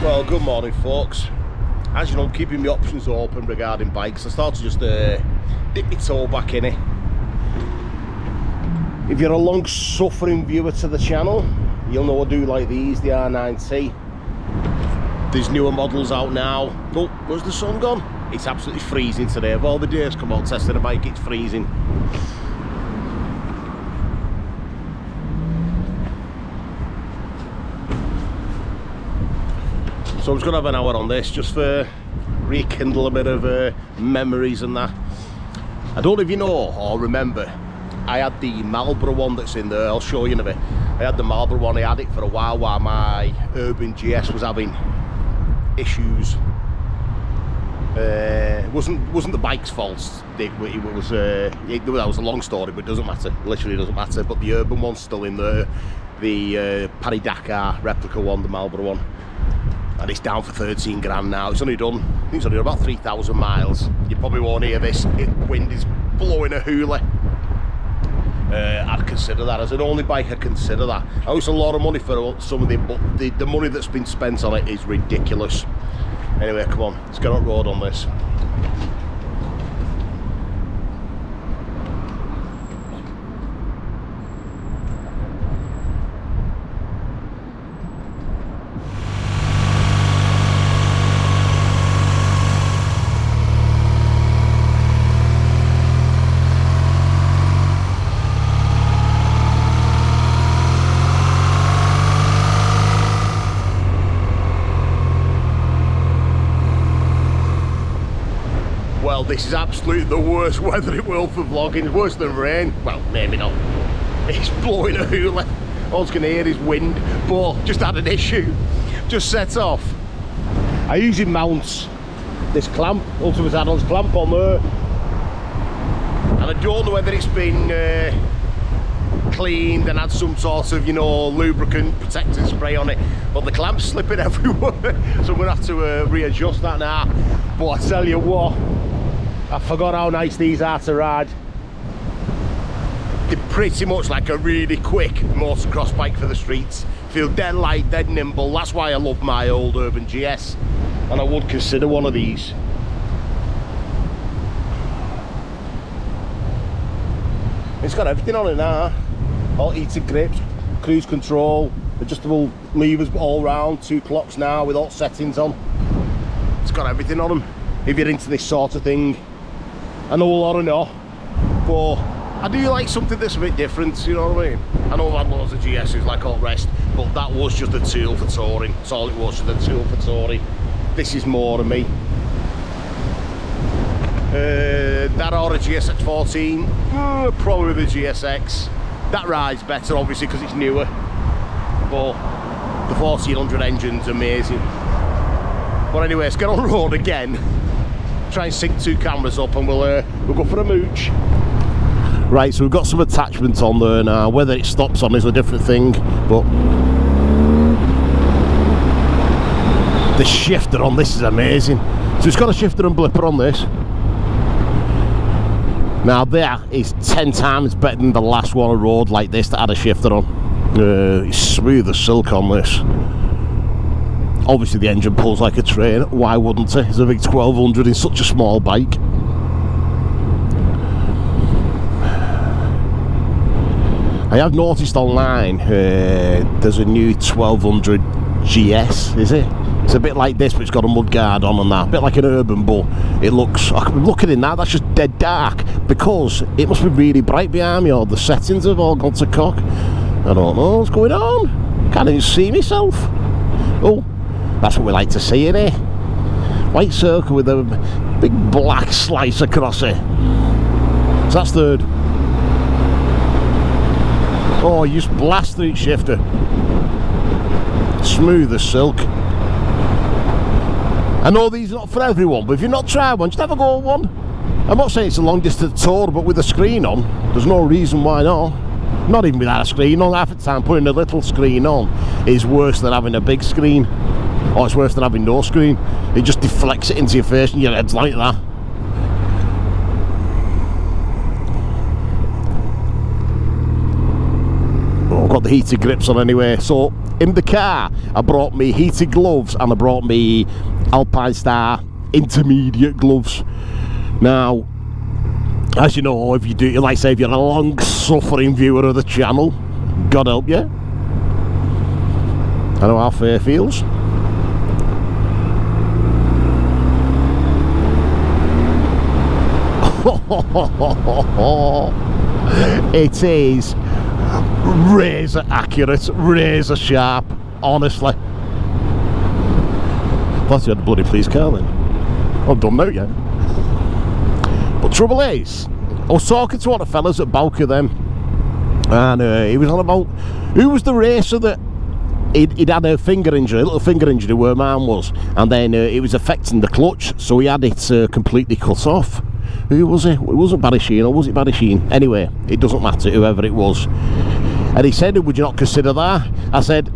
Well, good morning folks. As you know, I'm keeping my options open regarding bikes. I started to just dip my toe back in it. If you're a long suffering viewer to the channel, you'll know I do like these, the R9T. There's newer models out now. Oh, where's the sun gone? It's absolutely freezing today. Of all the days come out testing a bike, it's freezing. So I was going to have an hour on this just for rekindle a bit of memories and that. I don't know if you know or remember, I had the Marlboro one that's in there. I'll show you in a bit. I had the Marlboro one. I had it for a while my Urban GS was having issues. It wasn't the bike's fault. That was a long story, but it doesn't matter. Literally doesn't matter. But the Urban one's still in there. The Paris-Dakar replica one, the Marlboro one. And it's down for 13 grand now. It's only done, I think it's only done about 3,000 miles. You probably won't hear this. Wind is blowing a hula. I'd consider that as an only bike. I consider that. I know it's a lot of money for some of them, but the money that's been spent on it is ridiculous. Anyway, come on, let's get on road on this. Well, this is absolutely the worst weather in the world for vlogging. It's worse than rain. Well, maybe not. It's blowing a hula. All it's going to hear is wind. But just had an issue. Just set off. I usually mount this clamp, Ultimate Add-ons clamp on there. And I don't know whether it's been cleaned and had some sort of, you know, lubricant protectant spray on it. But the clamp's slipping everywhere. So I'm going to have to readjust that now. But I tell you what, I forgot how nice these are to ride. They're pretty much like a really quick motocross bike for the streets. Feel dead light, dead nimble. That's why I love my old Urban GS, and I would consider one of these. It's got everything on it now. All heated grips, cruise control, adjustable levers all round, 2 clocks now with all settings on. It's got everything on them. If you're into this sort of thing, I know a lot of not, but I do like something that's a bit different, you know what I mean? I know I've had loads of GS's like all the rest, but that was just a tool for touring. That's all it was, just a tool for touring. This is more of me. That or a GSX 14, probably the GSX. That rides better obviously because it's newer, but the 1400 engine's amazing. But anyway, let's get on the road again. Try and sync 2 cameras up and we'll go for a mooch. Right, so we've got some attachments on there now. Whether it stops on is a different thing, but the shifter on this is amazing. So it's got a shifter and blipper on this. Now that is 10 times better than the last one I rode like this that had a shifter on. It's smooth as silk on this. Obviously the engine pulls like a train, why wouldn't it? It's a big 1200 in such a small bike. I have noticed online there's a new 1200 GS, is it? It's a bit like this, but it's got a mudguard on and that. A bit like an Urban, but it looks, I'm looking in that, that's just dead dark. Because it must be really bright behind me, or the settings have all gone to cock. I don't know what's going on. Can't even see myself. Oh. That's what we like to see, innit? White circle with a big black slice across it. So that's third. Oh, you just blast through shifter. Smooth as silk. I know these are not for everyone, but if you've not tried one, just have a go at one. I'm not saying it's a long distance tour, but with a screen on, there's no reason why not. Not even without a screen on. Half the time putting a little screen on is worse than having a big screen. Or it's worse than having no screen. It just deflects it into your face and your head's like that. Oh, I've got the heated grips on anyway. So In the car, I brought me heated gloves and I brought me Alpine Star intermediate gloves. Now, as you know, if you do, like say, if you're a long-suffering viewer of the channel, God help you. I know how fair feels. It is razor accurate, razor sharp, honestly. Plus you had a bloody police car then. I'm done now, yeah. But trouble is, I was talking to one of the fellas at Balka then, and he was on about who was the racer that he'd had a finger injury, a little finger injury where mine was, and then it was affecting the clutch, so he had it completely cut off. Who was it? It wasn't Barry Sheen, or was it Barry Sheen? Anyway, it doesn't matter, whoever it was. And he said, would you not consider that? I said,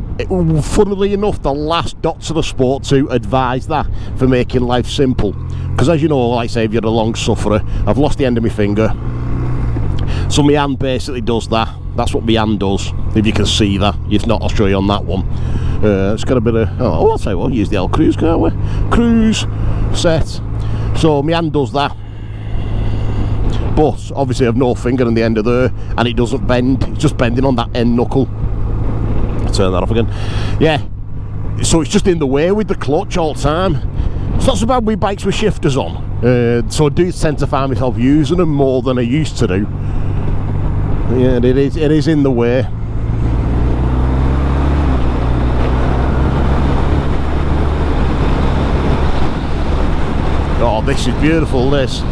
funnily enough, the last doctor I spoke to advised that for making life simple. Because as you know, like I say, if you're a long sufferer, I've lost the end of my finger. So my hand basically does that. That's what my hand does, if you can see that. If not, I'll show you on that one. It's got a bit of, oh, I'll tell you what, use the L Cruise, can't we? Cruise, set. So my hand does that. But obviously I've no finger on the end of there, and it doesn't bend, it's just bending on that end knuckle. I'll turn that off again. Yeah, so it's just in the way with the clutch all the time. It's not so bad with bikes with shifters on, so I do tend to find myself using them more than I used to do. Yeah, it is in the way. Oh, this is beautiful, this.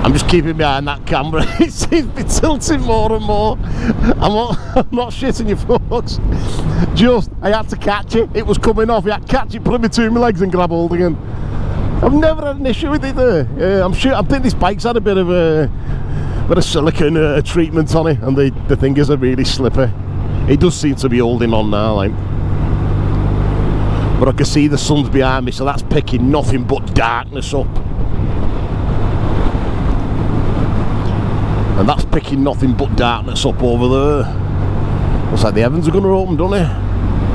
I'm just keeping behind that camera. It seems to be tilting more and more. I'm not shitting you folks. Just, I had to catch it. It was coming off. I had to catch it, put it between my legs and grab hold again. I've never had an issue with it there. I'm sure, I think this bike's had a bit of silicone treatment on it, and the fingers are really slippy. It does seem to be holding on now, like. But I can see the sun's behind me, so that's picking nothing but darkness up. And that's picking nothing but darkness up over there. Looks like the heavens are going to open, don't they?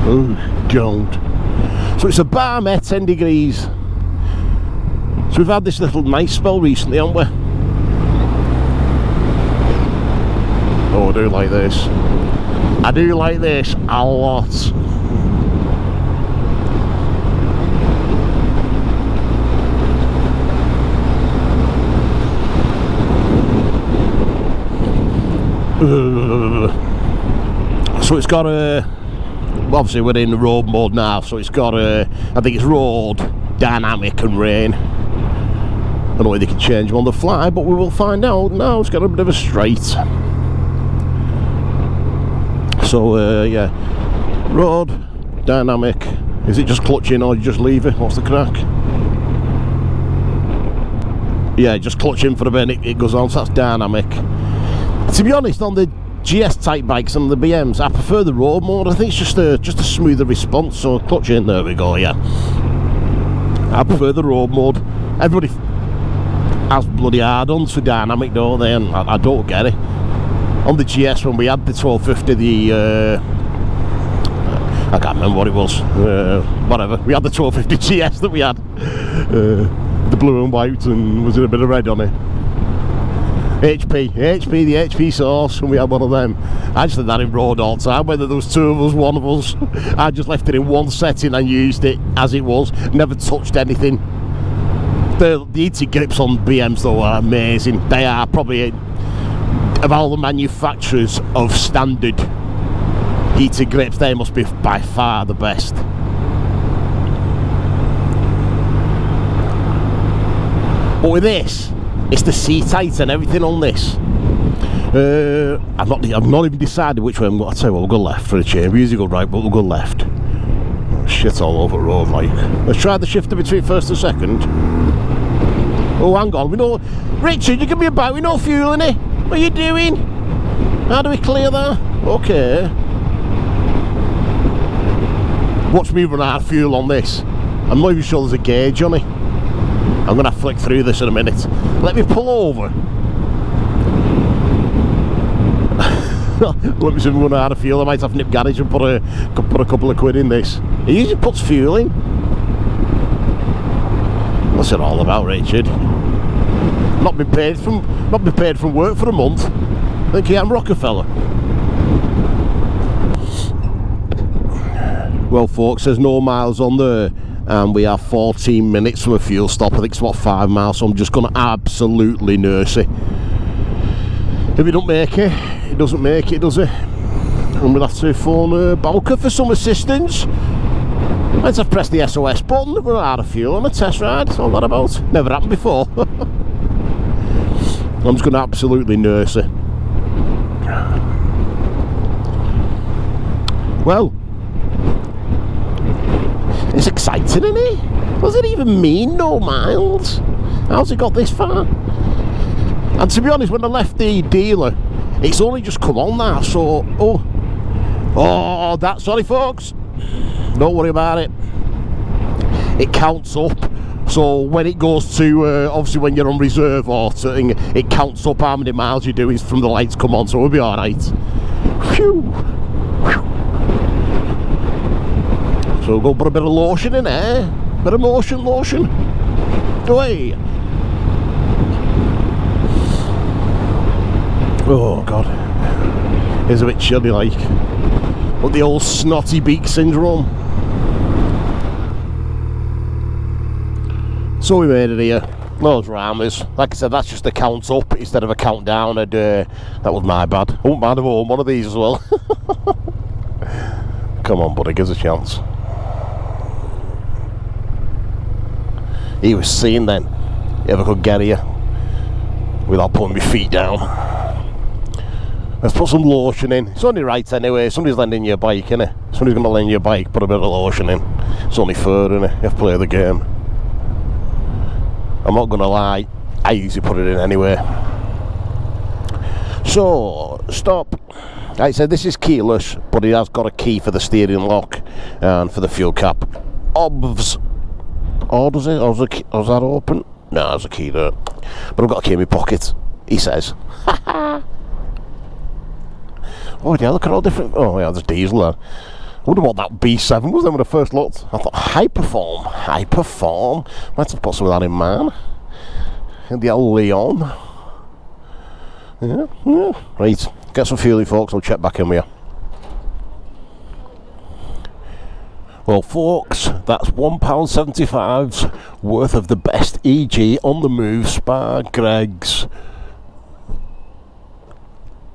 Oh, God. So it's a bar Met 10 degrees. So we've had this little nice spell recently, haven't we? Oh, I do like this. I do like this a lot. So it's got a, obviously we're in the road mode now, so it's got a, I think it's road, dynamic and rain. I don't know if they can change them on the fly, but we will find out. Now it's got a bit of a straight. So yeah, road, dynamic. Is it just clutching or you just leave it? What's the crack? Yeah, just clutching for a bit and it goes on, so that's dynamic. To be honest, on the GS type bikes and the BMs, I prefer the road mode. I think it's just a smoother response. So clutch in, there we go. Yeah, I prefer the road mode. Everybody has bloody hard-ons for dynamic, don't they? And I don't get it. On the GS, when we had the 1250, I can't remember what it was. Whatever. We had the 1250 GS that we had, the blue and white, and was there a bit of red on it? HP, the HP Source, and we had one of them. I just did that in road all the time, whether there was two of us, one of us. I just left it in one setting and used it as it was, never touched anything. The heated grips on BMs though are amazing. They are probably, of all the manufacturers of standard heated grips, they must be by far the best. But with this, it's the seat height and everything on this. I've not even decided which way I'm going. I'll tell you what, we'll go left for a change. We usually go right, but we'll go left. Oh, shit all over the road, like. Let's try the shifter between first and second. Oh, hang on. We know, Richard, you give me a bite with no fuel in it. What are you doing? How do we clear that? Okay. Watch me run out of fuel on this. I'm not even sure there's a gauge on it. I'm going to flick through this in a minute. Let me pull over. Let me see if I'm going to add a fuel. I might have to nip garage and put a couple of quid in this. It usually puts fuel in. What's it all about, Richard? Not been paid from work for a month. Think I'm Rockefeller. Well, folks, there's no miles on there, and we are 14 minutes from a fuel stop. I think it's about 5 miles, so I'm just going to absolutely nurse it. If it don't make it, it doesn't make it, does it? I'm going to have to phone Bowker for some assistance. Might have pressed the SOS button. We're out of fuel on a test ride. That's all that about. Never happened before. I'm just going to absolutely nurse it. Well, it's exciting, isn't it? What does it even mean, no miles? How's it got this far? And to be honest, when I left the dealer, it's only just come on now, so... Oh, that's... Sorry, folks. Don't worry about it. It counts up. So when it goes to... obviously, when you're on reserve or something, it counts up how many miles you're doing from the lights come on, so we'll be alright. Phew. So we'll go put a bit of lotion in there. Bit of lotion. Away. Oh god, it's a bit chilly like. But the old snotty beak syndrome. So we made it here. Those rammers. Like I said, that's just a count up instead of a countdown. And that was my bad. I wouldn't mind have owned one of these as well. Come on, buddy, give us a chance. He was seeing then if I could get here without putting my feet down. Let's put some lotion in. It's only right anyway. Somebody's lending you a bike, innit? Somebody's going to lend you a bike, put a bit of lotion in. It's only fair, innit? You have to play the game. I'm not going to lie, I usually put it in anyway. So, stop. Like I said, this is keyless, but it has got a key for the steering lock and for the fuel cap. Obvs. Oh, does it? Or was that open? No, there's a key there. But I've got a key in my pocket, he says. Oh yeah, look at all different... Oh yeah, there's diesel there. I wonder what that B7 was then when I first looked. I thought, high perform. Might have put some of that in, man. And the old Leon. Yeah. Right, get some fuel, folks. I'll check back in with you. Well, folks, that's £1.75's worth of the best EG on the move, Spar, Greggs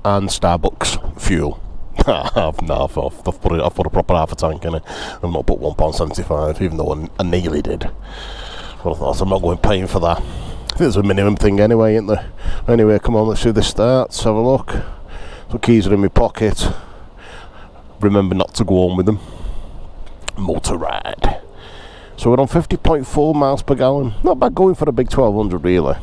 and Starbucks fuel. I've put a proper half a tank in it. I've not put £1.75, even though I nearly did. But I thought I'm not going paying for that. I think there's a minimum thing anyway, isn't there? Anyway, come on, let's do this start. Let's have a look. Some keys are in my pocket. Remember not to go on with them. Motor ride. So we're on 50.4 miles per gallon. Not bad going for a big 1200 really.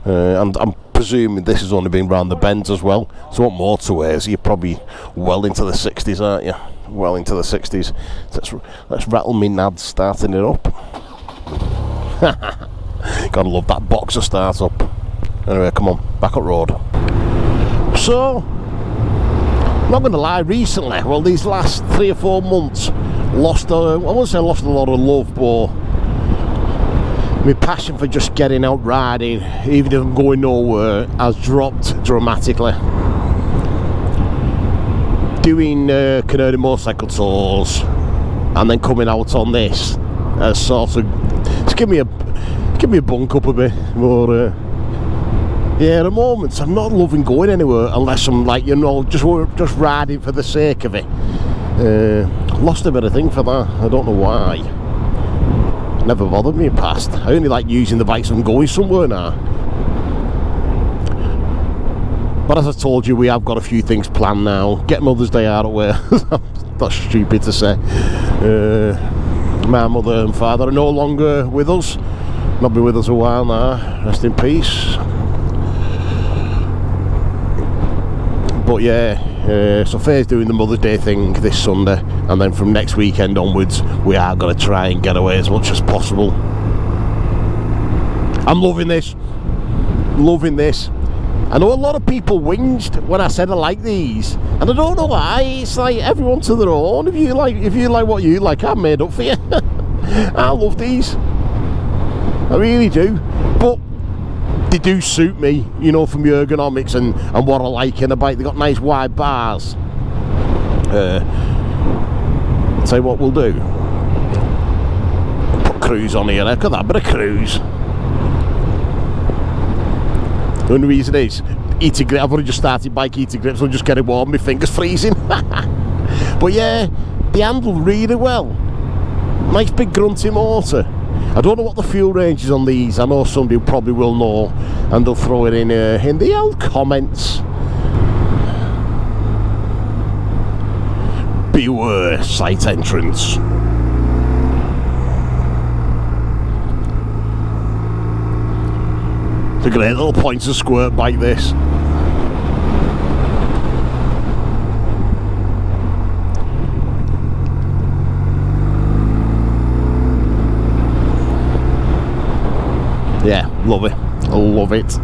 And I'm presuming this has only been round the bends as well. So what motorways? You're probably well into the 60s, aren't you? Well into the 60s. Let's rattle me nads starting it up. Gotta love that boxer start up. Anyway, come on, back up road. So, I'm not going to lie, recently, well, these last 3 or 4 months, I won't say I lost a lot of love, but my passion for just getting out riding, even if I'm going nowhere, has dropped dramatically. Doing Canadian motorcycle tours and then coming out on this has sort of give me a bunk up a bit more. Yeah, at the moment I'm not loving going anywhere unless I'm like, you know, just riding for the sake of it. Lost a bit of thing for that. I don't know why. Never bothered me in the past. I only like using the bikes when I'm going somewhere now. But as I told you, we have got a few things planned now. Get Mother's Day out of the way. That's stupid to say. My mother and father are no longer with us. Not been with us a while now. Rest in peace. But yeah, So Faye's doing the Mother's Day thing this Sunday, and then from next weekend onwards we are going to try and get away as much as possible. I'm loving this. Loving this. I know a lot of people whinged when I said I like these, and I don't know why. It's like everyone to their own. If you like what you like, I'm made up for you. I love these. I really do. But they do suit me, you know, from the ergonomics and what I like in a bike. They've got nice wide bars. I'll tell you what we'll do. Put cruise on here. Look at that bit of cruise. The only reason is heated grip. I've only just started bike heated grips, so I'm just getting warm, my fingers freezing. But yeah, they handle really well. Nice big grunty motor. I don't know what the fuel range is on these. I know somebody probably will know, and they'll throw it in the old comments. Beware site entrance. It's a great little pointer squirt bike, this. Yeah, love it. I love it.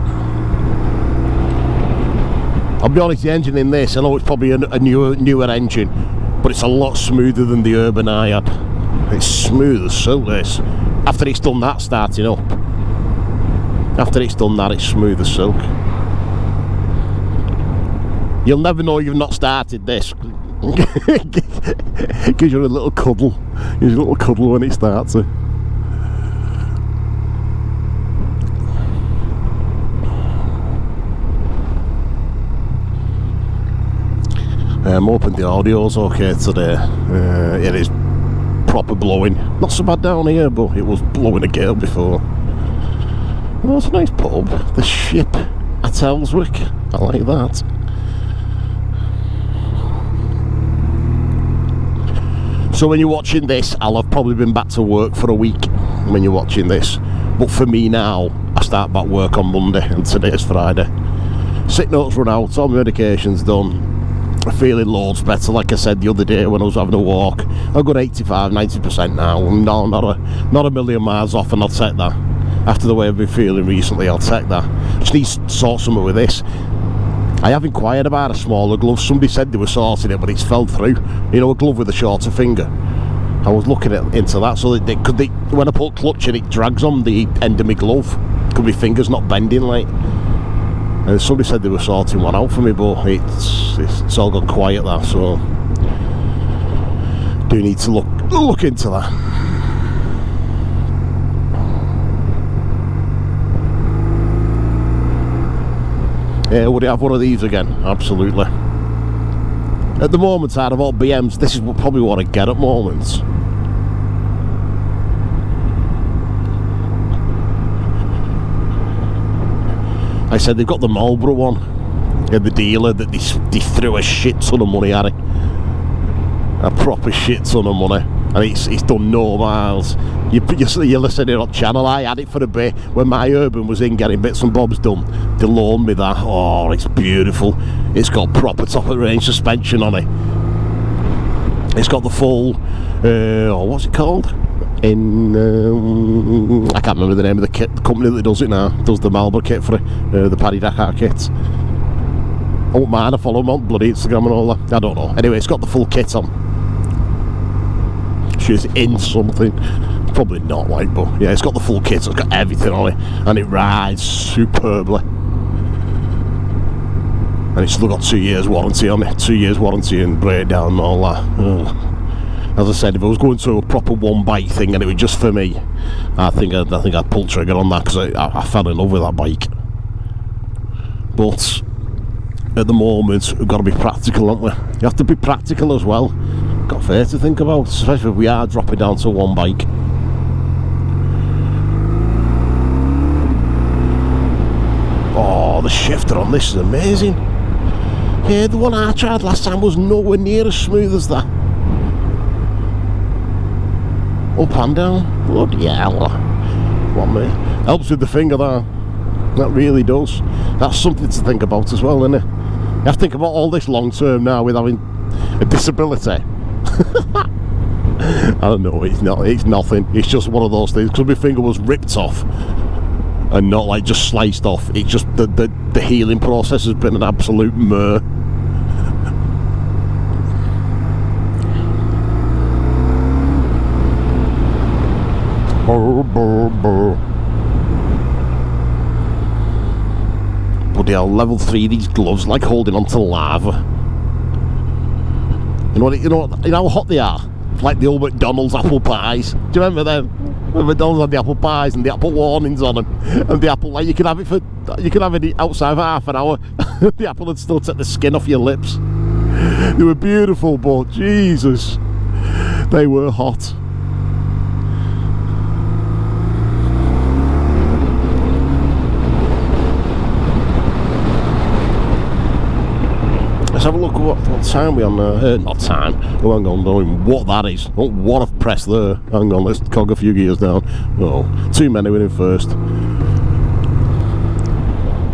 I'll be honest, the engine in this, I know it's probably a newer engine, but it's a lot smoother than the Urban I had. It's smooth as silk, this. After it's done that starting up. After it's done that, it's smooth as silk. You'll never know you've not started this. Gives you a little cuddle. Gives you a little cuddle when it starts. I'm hoping the audio's okay today. It is proper blowing. Not so bad down here, but it was blowing a gale before. Oh, it's a nice pub. The Ship at Ellswick. I like that. So when you're watching this, I'll have probably been back to work for a week when you're watching this. But for me now, I start back work on Monday, and today's Friday. Sick notes run out, all my medication's done. I'm feeling loads better, like I said the other day when I was having a walk. I've got 85-90% now. No, not a million miles off, and I'll take that. After the way I've been feeling recently, I'll take that. Just need to sort something with this. I have inquired about a smaller glove. Somebody said they were sorting it, but it's fell through. You know, a glove with a shorter finger. I was looking into that, so that when I put clutch in, it drags on the end of my glove. Could my fingers not bending, like. And somebody said they were sorting one out for me, but it's all gone quiet, that. So do need to look into that. Yeah, would I have one of these again? Absolutely. At the moment, out of all BMs, this is probably what I get at moments. I said they've got the Marlboro one, and the dealer that they threw a shit ton of money at it. A proper shit ton of money. And it's done no miles. You're listening on channel. I had it for a bit when my Urban was in getting bits and bobs done. They loaned me that. Oh, it's beautiful. It's got proper top of the range suspension on it. It's got the full what's it called? I can't remember the name of the kit. The company that does it now does the Marlboro kit for it. The Paddy Dakar kits. I won't mind. I follow them on bloody Instagram and all that. I don't know. Anyway, it's got the full kit on. She's in something, probably not, like, but yeah, it's got the full kit, it's got everything on it, and it rides superbly, and it's still got 2 years warranty on it, 2 years warranty and breakdown and all that. As I said, if I was going to a proper one bike thing and it was just for me, I think I'd pull trigger on that, because I fell in love with that bike. But at the moment, we've got to be practical, haven't we? You have to be practical as well. Got fair to think about, especially if we are dropping down to one bike. Oh, the shifter on this is amazing. Yeah, the one I tried last time was nowhere near as smooth as that. Up and down. Bloody hell. One minute. Helps with the finger, that really does. That's something to think about as well, isn't it? You have to think about all this long term now with having a disability. I don't know, it's nothing. It's just one of those things, because my finger was ripped off and not like just sliced off. It's just the healing process has been an absolute myrrh. Bloody hell, level 3, these gloves like holding on to lava. You know how hot they are? Like the old McDonald's apple pies. Do you remember them? When McDonald's had the apple pies and the apple warnings on them, and the apple, like you could have it outside for half an hour. The apple would still take the skin off your lips. They were beautiful, but Jesus, they were hot. Let's have a look at what time we're on. Not time. Oh, hang on, knowing what that is. Oh, what I've pressed there. Hang on, let's cog a few gears down. Oh, too many went in first.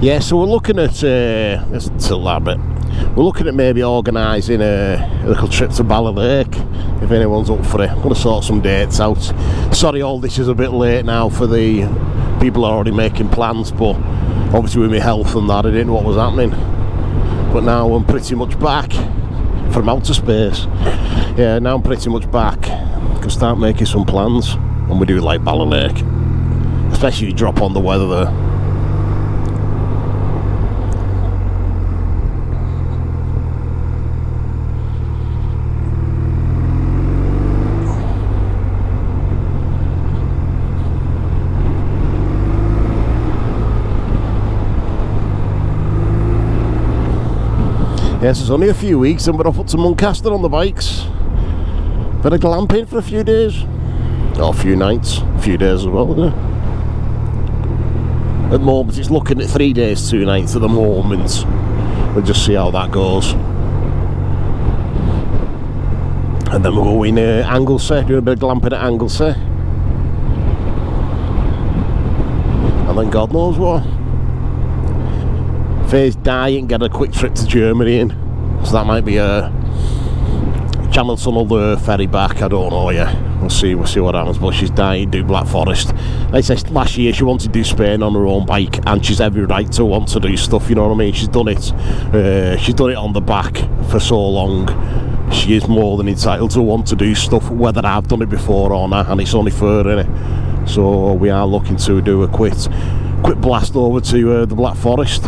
Yeah, so we're looking at. Let's tilt that a bit. We're looking at maybe organising a little trip to Lake, if anyone's up for it. I'm going to sort some dates out. Sorry, all this is a bit late now for the people who are already making plans, but obviously with my health and that, I didn't know what was happening. But now I'm pretty much back from outer space. Yeah, now I'm pretty much back. Can start making some plans, and we do like Lake, especially if you drop on the weather there. Yes, it's only a few weeks and we're off up to Muncaster on the bikes. Bit of glamping for a few days. Or a few nights, a few days as well, isn't it? At the moment it's looking at 3 days, 2 nights at the moment. We'll just see how that goes. And then we're going to Anglesey, doing a bit of glamping at Anglesey. And then God knows what. Phase diet and get a quick trip to Germany in. So that might be a Channel Tunnel the ferry back, I don't know yet. We'll see what happens, but she's dying to do Black Forest. Like I said, last year she wanted to do Spain on her own bike, and she's every right to want to do stuff, you know what I mean? She's done it on the back for so long. She is more than entitled to want to do stuff, whether I've done it before or not, and it's only fair, innit? So we are looking to do a quick blast over to the Black Forest.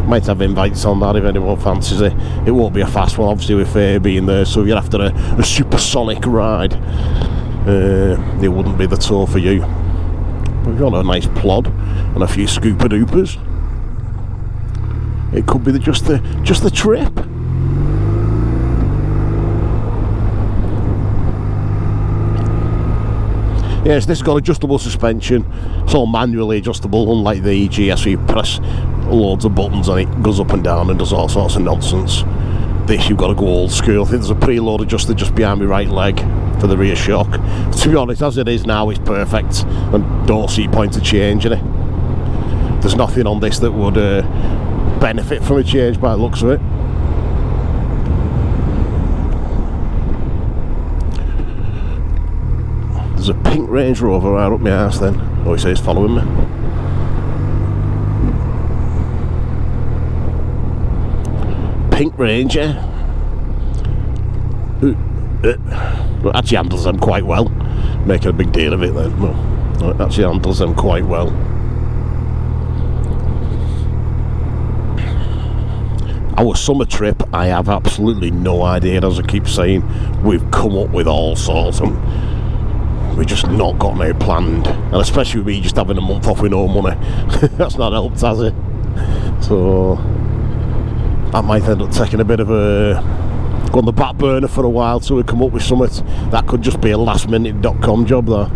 Might have invites on that if anyone fancies it. It won't be a fast one, obviously, with Faye being there, so if you're after a supersonic ride, it wouldn't be the tour for you. We've got a nice plod and a few scooper doopers. It could be just the trip. Yes, this has got adjustable suspension. It's all manually adjustable, unlike the GS where you press loads of buttons and it goes up and down and does all sorts of nonsense. This, you've got to go old school. I think there's a preload adjuster just behind my right leg for the rear shock. To be honest, as it is now, it's perfect and don't see point of changing it. There's nothing on this that would benefit from a change by the looks of it. There's a pink Range Rover right up my arse then. Oh, he says following me. Pink Ranger. Well, actually handles them quite well. Making a big deal of it then. Well, it actually handles them quite well. Our summer trip, I have absolutely no idea. As I keep saying, we've come up with all sorts of them. We've just not got any planned, and especially with me just having a month off with no money. That's not helped, has it? So that might end up taking a bit of a go on the back burner for a while till we come up with something. That could just be a last-minute.com job though.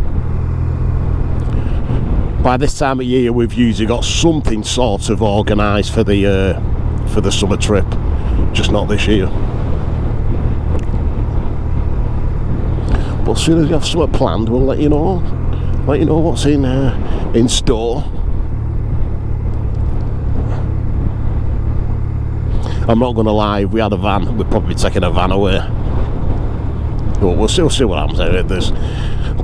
By this time of year we've usually got something sort of organised for the summer trip, just not this year. But as soon as we have something planned, we'll let you know what's in store. I'm not going to lie, if we had a van, we'd probably be taking a van away. But we'll still see what happens. There's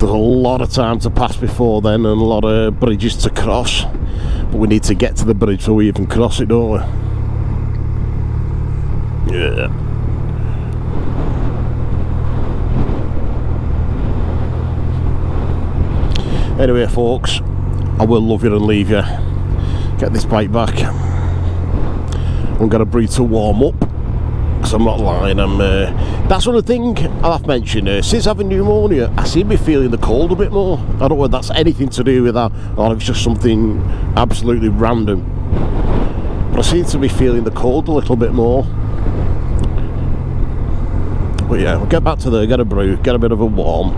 a lot of time to pass before then, and a lot of bridges to cross. But we need to get to the bridge so we even cross it, don't we? Yeah. Anyway, folks, I will love you and leave you. Get this bike back. I'm going to breathe to warm up, because I'm not lying. That's one of the things I've mentioned. Since having pneumonia, I seem to be feeling the cold a bit more. I don't know whether that's anything to do with that, or if it's just something absolutely random. But I seem to be feeling the cold a little bit more. But yeah, we'll get back to there, get a brew, get a bit of a warm,